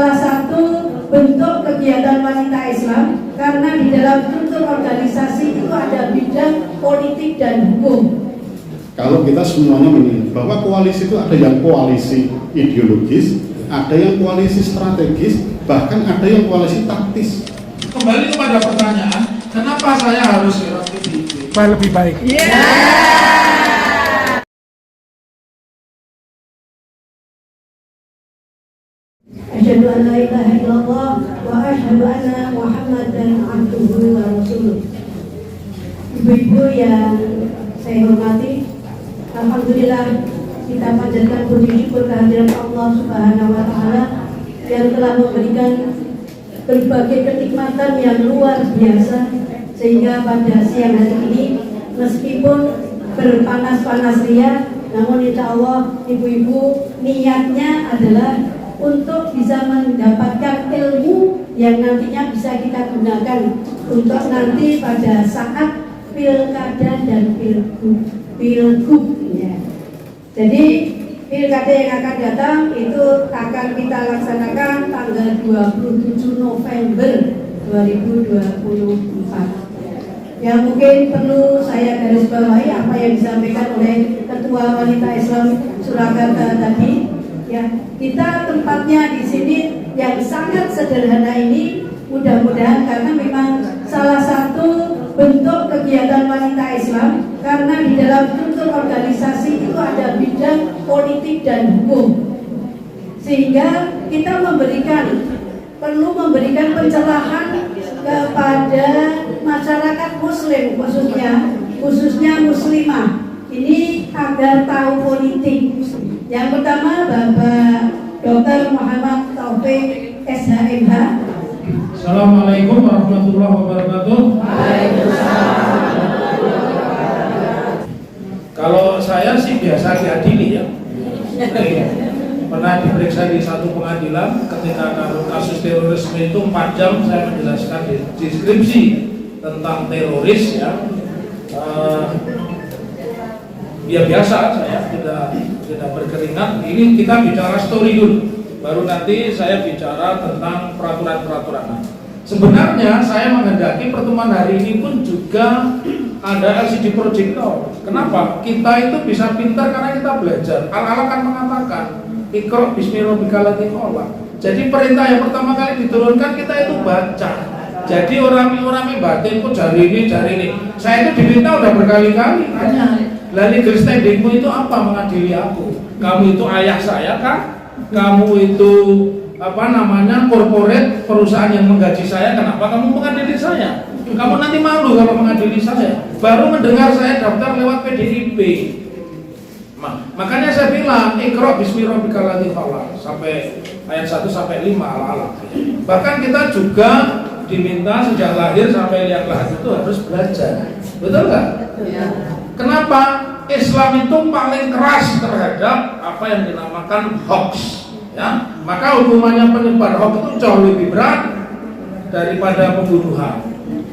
salah satu bentuk kegiatan wanita Islam, karena di dalam struktur organisasi itu ada bidang politik dan hukum. Kalau kita semuanya mengingat bahwa koalisi itu ada yang koalisi ideologis, ada yang koalisi strategis, bahkan ada yang koalisi taktis. Kembali kepada pertanyaan, kenapa saya harus lewat PDIP? Lebih baik. Asyhadu an la ilaha illallah wa asyhadu anna Muhammadan abduhu wa rasuluh. Ibu-ibu yang saya hormati, alhamdulillah kita panjatkan puji syukur kehadiran Allah Subhanahu wa taala yang telah memberikan berbagai kenikmatan yang luar biasa, sehingga pada siang hari ini meskipun berpanas-panas ria, namun insya Allah ibu-ibu niatnya adalah untuk bisa mendapatkan ilmu yang nantinya bisa kita gunakan untuk nanti pada saat pilkada dan pilgub ya. Jadi pilkada yang akan datang itu akan kita laksanakan tanggal 27 November 2024. Yang mungkin perlu saya garis bawahi apa yang disampaikan oleh Ketua Wanita Islam Surakarta tadi. Ya, kita tempatnya di sini yang sangat sederhana ini, mudah-mudahan karena memang salah satu bentuk kegiatan wanita Islam, karena di dalam struktur organisasi itu ada bidang politik dan hukum, sehingga kita perlu memberikan pencerahan kepada masyarakat Muslim, khususnya muslimah ini agar tahu politik. Yang pertama, Bapak Dr. Muhammad Taufik SHMH. Assalamualaikum warahmatullahi wabarakatuh. Kalau saya sih biasa diadili ya. Pernah diperiksa di satu pengadilan ketika kasus terorisme itu 4 jam saya menjelaskan deskripsi tentang teroris ya. Ya biasa, saya tidak berkeringat. Ini kita bicara story dulu, baru nanti saya bicara tentang peraturan-peraturan. Sebenarnya saya menghendaki pertemuan hari ini pun juga ada LCD projector. Kenapa? Kita itu bisa pintar karena kita belajar. Al-Ala kan mengatakan Iqra bismi rabbikal ladzi khalaq. Jadi perintah yang pertama kali diturunkan kita itu baca. Jadi orang batin kok jari ini. Saya itu diminta udah berkali-kali tanya. Lalu legal standingmu itu apa mengadili aku? Kamu itu ayah saya kah? Kamu itu corporate perusahaan yang menggaji saya, kenapa kamu mengadili saya? Kamu nanti malu kalau mengadili saya. Baru mendengar saya daftar lewat PDIP. Makanya saya bilang Iqra bismi rabbikal ladzi khalaq sampai ayat 1 sampai 5 ala-ala. Bahkan kita juga diminta sejak lahir sampai lihat lahir itu harus belajar. Betul nggak? Ya. Kenapa? Islam itu paling keras terhadap apa yang dinamakan hoax, ya. Maka hukumannya penyebar hoax itu jauh lebih berat daripada pembunuhan,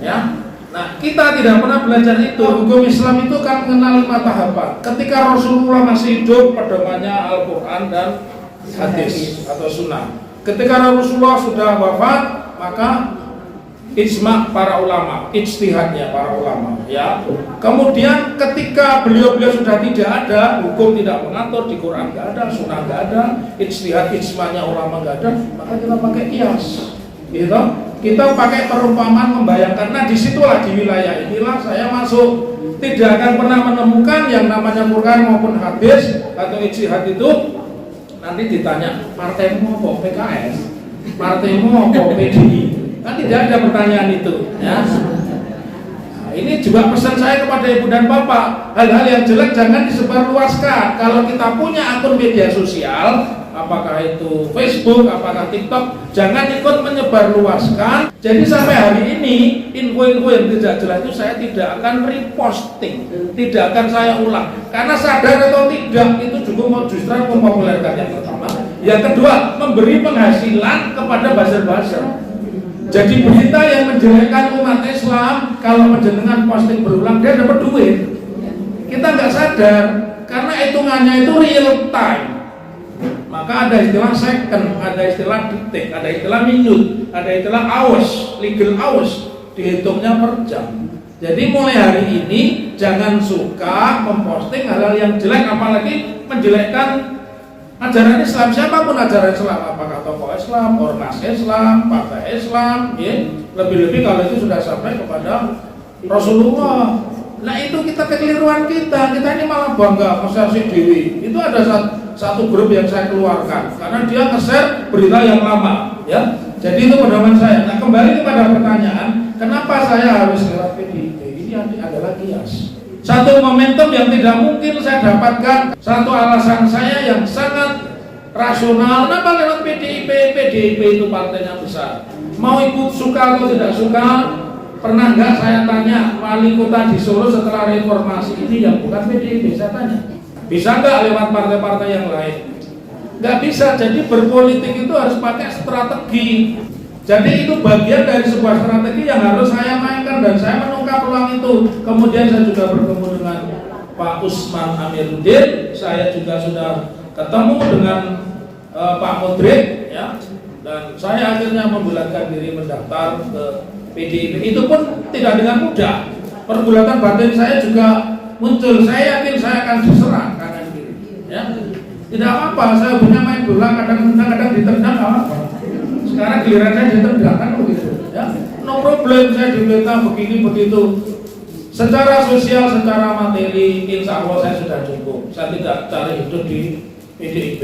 ya. Nah, kita tidak pernah belajar itu. Hukum Islam itu kan mengenal 5 tahapan. Ketika Rasulullah masih hidup, pedomannya Al-Quran dan hadis atau sunnah. Ketika Rasulullah sudah wafat, maka ijma para ulama, ijtihadnya para ulama, ya. Kemudian ketika beliau sudah tidak ada, hukum tidak mengatur, di Quran nggak ada, sunnah nggak ada, ijtihad ijmanya ulama nggak ada, maka kita pakai qiyas, gitu. Kita pakai perumpamaan membayangkan. Nah, disitulah di wilayah inilah saya masuk. Tidak akan pernah menemukan yang namanya Quran maupun hadis atau ijtihad itu. Nanti ditanya, partaimu apa? PKS? Partaimu apa? PDI? Kan tidak ada pertanyaan itu, ya. Nah, ini juga pesan saya kepada ibu dan bapak, hal-hal yang jelek jangan disebarluaskan. Kalau kita punya akun media sosial, apakah itu Facebook, apakah TikTok, jangan ikut menyebarluaskan. Jadi sampai hari ini info-info yang tidak jelas itu saya tidak akan reposting, tidak akan saya ulang, karena sadar atau tidak itu juga justru mempopulerkan yang pertama. Yang kedua, memberi penghasilan kepada buzzer-buzzer. Jadi berita yang menjelekkan umat Islam, kalau menjenengan posting berulang dia dapat duit. Kita nggak sadar karena hitungannya itu real time. Maka ada istilah second, ada istilah detik, ada istilah minute, ada istilah hours, legal hours, dihitungnya per jam. Jadi mulai hari ini jangan suka memposting hal-hal yang jelek, apalagi menjelekkan ajaran Islam, siapapun ajaran Islam, apakah tokoh Islam, ormas Islam, partai Islam, ya. Lebih-lebih kalau itu sudah sampai kepada Rasulullah. Nah itu kita kekeliruan kita ini malah bangga nge-share dewi. Itu ada satu grup yang saya keluarkan karena dia nge-share berita yang lama, ya. Jadi itu pedoman saya. Nah kembali kepada pertanyaan, kenapa saya harus lewat PDIP? Ini adalah kias. Satu momentum yang tidak mungkin saya dapatkan, satu alasan saya yang sangat rasional, kenapa lewat PDIP? PDIP itu partainya besar. Mau ikut suka atau tidak suka, pernah nggak saya tanya wali kota di Solo setelah reformasi ini yang bukan PDIP, saya tanya, bisa nggak lewat partai-partai yang lain? Nggak bisa. Jadi berpolitik itu harus pakai strategi. Jadi itu bagian dari sebuah strategi yang harus saya mainkan dan saya menungkap peluang itu. Kemudian saya juga bertemu dengan Pak Usman Amiruddin, saya juga sudah ketemu dengan Pak Mudrik, ya, dan saya akhirnya membulatkan diri mendaftar ke PDIP. Itu pun tidak dengan mudah. Pergulatan batin saya juga muncul. Saya yakin saya akan diserang kanan kiri. Ya, tidak apa-apa. Saya punya main bola, kadang-kadang ditendang apa. Sekarang giliran saya ditendang kan begitu. Ya, no problem. Saya diminta begini begitu. Secara sosial, secara materi, insya Allah saya sudah cukup. Saya tidak cari hidup di PDIP.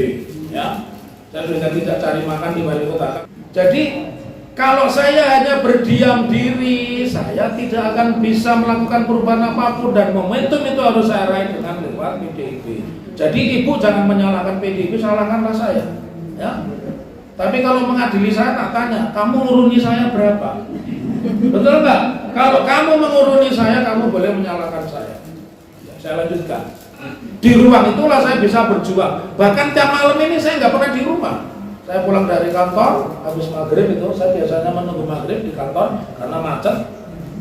Ya, saya sudah tidak cari makan di wali kota. Jadi kalau saya hanya berdiam diri, saya tidak akan bisa melakukan perubahan apapun dan momentum itu harus saya raih dengan lewat PDIP. Jadi ibu jangan menyalahkan PDIP, salahkanlah saya. Ya. Tapi kalau mengadili saya tak tanya, kamu nguruni saya berapa? Betul nggak? Kalau kamu menguruni saya, kamu boleh menyalahkan saya. Ya, saya lanjutkan. Di ruang itulah saya bisa berjuang. Bahkan tiap malam ini saya nggak pernah di rumah. Saya pulang dari kantor, habis maghrib itu saya biasanya menunggu maghrib di kantor karena macet.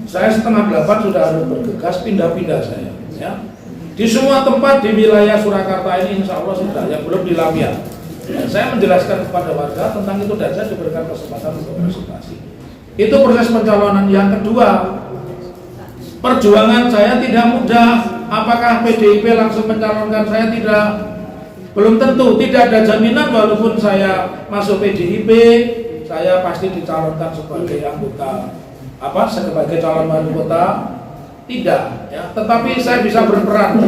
Saya 7:30 sudah harus bergegas pindah-pindah saya. Ya. Di semua tempat di wilayah Surakarta ini insya Allah sudah, yang belum di Lamia. Dan saya menjelaskan kepada warga tentang itu dan saya diberikan kesempatan untuk presentasi. Itu proses pencalonan. Yang kedua, perjuangan saya tidak mudah. Apakah PDIP langsung mencalonkan saya? Tidak. Belum tentu, tidak ada jaminan walaupun saya masuk PDIP, saya pasti dicalonkan sebagai anggota sebagai calon wali kota. Tidak, ya. Tetapi saya bisa berperan.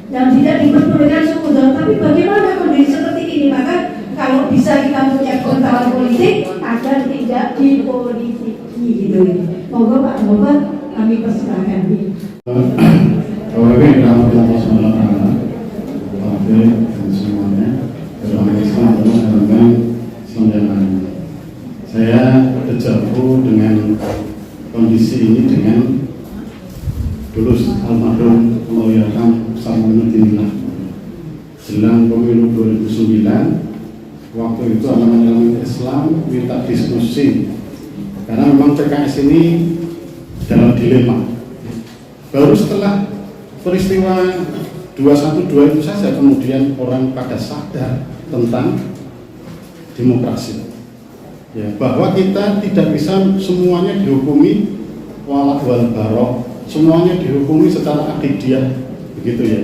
Yang tidak diperbolehkan sukudon, tapi bagaimana kondisi seperti ini? Maka kalau bisa kita punya pengetahuan politik agar tidak dipolitiki gitu. Monggo Pak Muhammad, kami persilakan. Oke, Allah SWT, Oke, semuanya, saya terjatuh dengan kondisi ini dengan dulu almarhum Maulana Samanuddin jelang pemilu 2009. Waktu itu elemen Islam minta diskusi karena memang PKS ini dalam dilema. Baru setelah peristiwa 212 itu saja kemudian orang pada sadar tentang demokrasi, ya, bahwa kita tidak bisa semuanya dihukumi walak wal barok, semuanya dihukumi secara akidiah, begitu ya.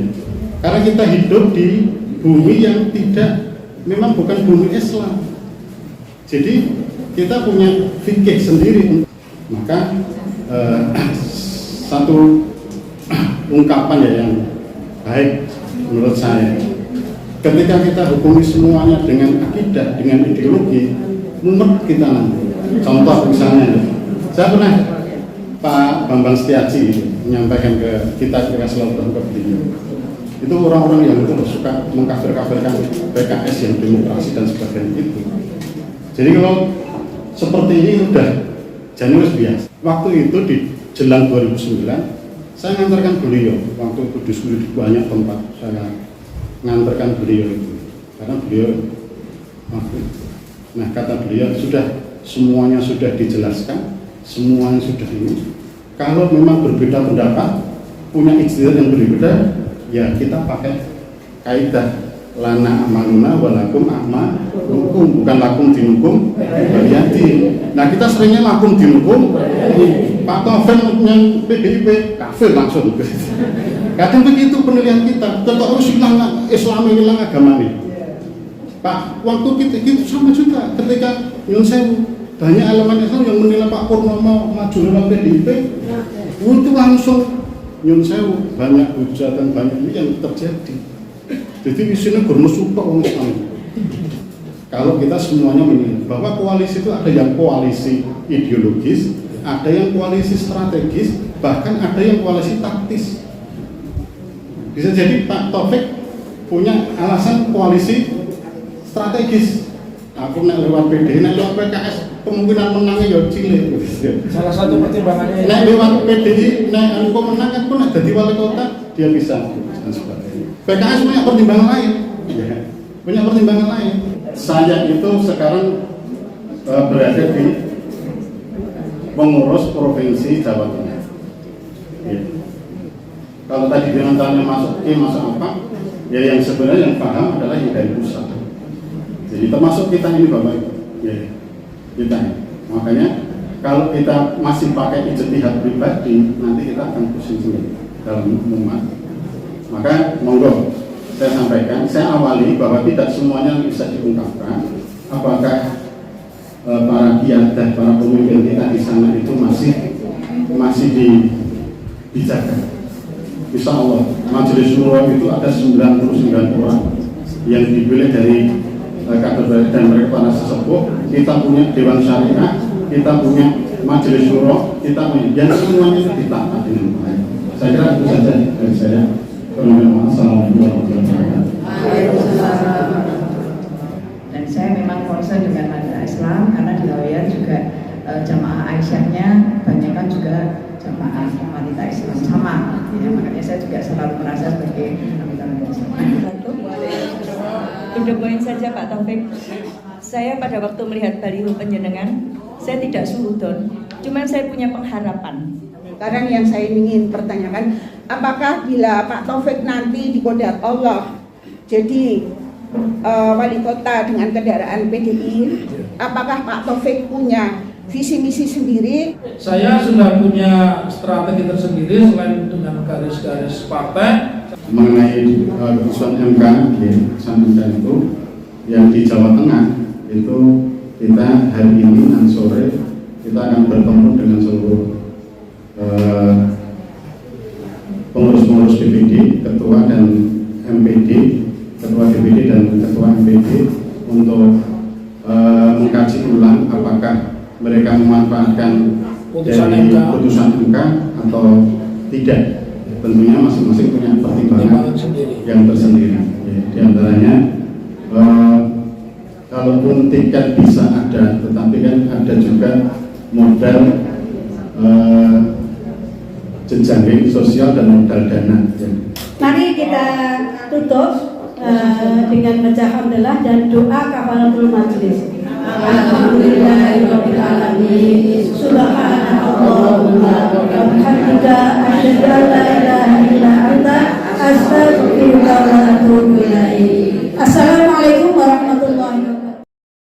Karena kita hidup di bumi yang tidak, memang bukan bumi Islam. Jadi kita punya fikih sendiri. Maka satu ungkapan ya yang baik menurut saya, ketika kita hukumi semuanya dengan akidah, dengan ideologi, mumet kita nanti. Contoh misalnya, saya pernah Pak Bambang Setiaji menyampaikan ke kita selalu ke beliau, itu orang-orang yang itu suka mengkafir-kafirkan PKS yang demokrasi dan sebagainya itu. Jadi kalau seperti ini udah jenuh biasa. Waktu itu di jelang 2009 saya ngantarkan beliau, waktu itu diskusi di banyak tempat saya ngantarkan beliau itu karena beliau waktu itu. Nah kata beliau, sudah semuanya sudah dijelaskan, semuanya sudah ini. Kalau memang berbeda pendapat, punya ijtihad yang berbeda, ya kita pakai kaidah lana amaluna walakum hukum, bukan lakum dinukum waliyati. Nah kita seringnya lakum dinukum, Pak Taufik yang PDIP kafir langsung. Kadang begitu penilaian kita, tetap harus hilang Islam, hilang agama ini. Pak, waktu kita sama juga ketika Nyun Sewu, banyak elemen Islam yang menilai Pak Purnomo maju lewat PDIP, itu langsung Nyun Sewu, banyak hujatan, banyak ini yang terjadi. Jadi di sini bermusuh orang Islam. Kalau kita semuanya menilai bahwa koalisi itu ada yang koalisi ideologis, ada yang koalisi strategis, bahkan ada yang koalisi taktis. Bisa jadi Pak Taufik punya alasan koalisi strategis. Aku nak lewat PD, nak lewat PKS, kemungkinan menangnya ya cilik. Salah satu pertimbangannya. Nak lewat PDI, nak aku menang, aku nak jadi wali kota, dia bisa dan sebagainya. PKS punya pertimbangan lain, punya pertimbangan lain. Saya itu sekarang berada di pengurus provinsi Jawa Tengah. Ya. Kalau tadi dengan tanya masuk apa, ya yang sebenarnya yang paham adalah yang dari pusat. Jadi termasuk kita ini Bapak Ibu, ya, kita. Makanya kalau kita masih pakai ijtihad pribadi, nanti kita akan pusing sendiri dalam umat. Maka monggo saya sampaikan, saya awali bahwa tidak semuanya bisa diungkapkan. Apakah para kiai dan para pemimpin kita di sana itu masih dijaga? Insya Allah Majelis Syuro itu ada 99 orang yang dipilih dari kader dan mereka para sesepuh. Kita punya Dewan Syariah, kita punya Majelis Syuro, kita punya yang semuanya ditata dengan baik. Saya kira itu saja dari saya. Assalamualaikum warahmatullahi wabarakatuh. Dan saya memang concern dengan masalah Islam karena di Laweyan juga jamaah Aisyahnya banyak kan juga jamaah wanita Islam sama. Ya, makanya saya juga selalu merasa sebagai wanita Islam. Untuk poin saja Pak Taufik, saya pada waktu melihat baliho penjenengan, saya tidak suudon, cuman saya punya pengharapan. Sekarang yang saya ingin pertanyakan, apakah bila Pak Taufik nanti digodam Allah jadi wali kota dengan kendaraan PDI, apakah Pak Taufik punya visi misi sendiri? Saya sudah punya strategi tersendiri selain dengan garis-garis partai. Mengenai keputusan MK, keputusan MK itu yang di Jawa Tengah itu kita hari ini dan sore kita akan bertemu dengan seluruh pengurus-pengurus DPD, ketua dan MPD, ketua DPD dan ketua MPD untuk mengkaji ulang apakah mereka memanfaatkan dari putusan MK atau tidak. Tentunya masing-masing punya pertimbangan yang tersendiri. Ya, di antaranya kalaupun tiket bisa ada, tetapi kan ada juga modal jenjang sosial dan modal dana. Mari kita tutup dengan baca hamdalah dan doa kafaratul majlis. Alhamdulillahirabbil alamin. Subhanallahumma wa bihamdika asyhadu an la ilaha illa anta astaghfiruka wa atubu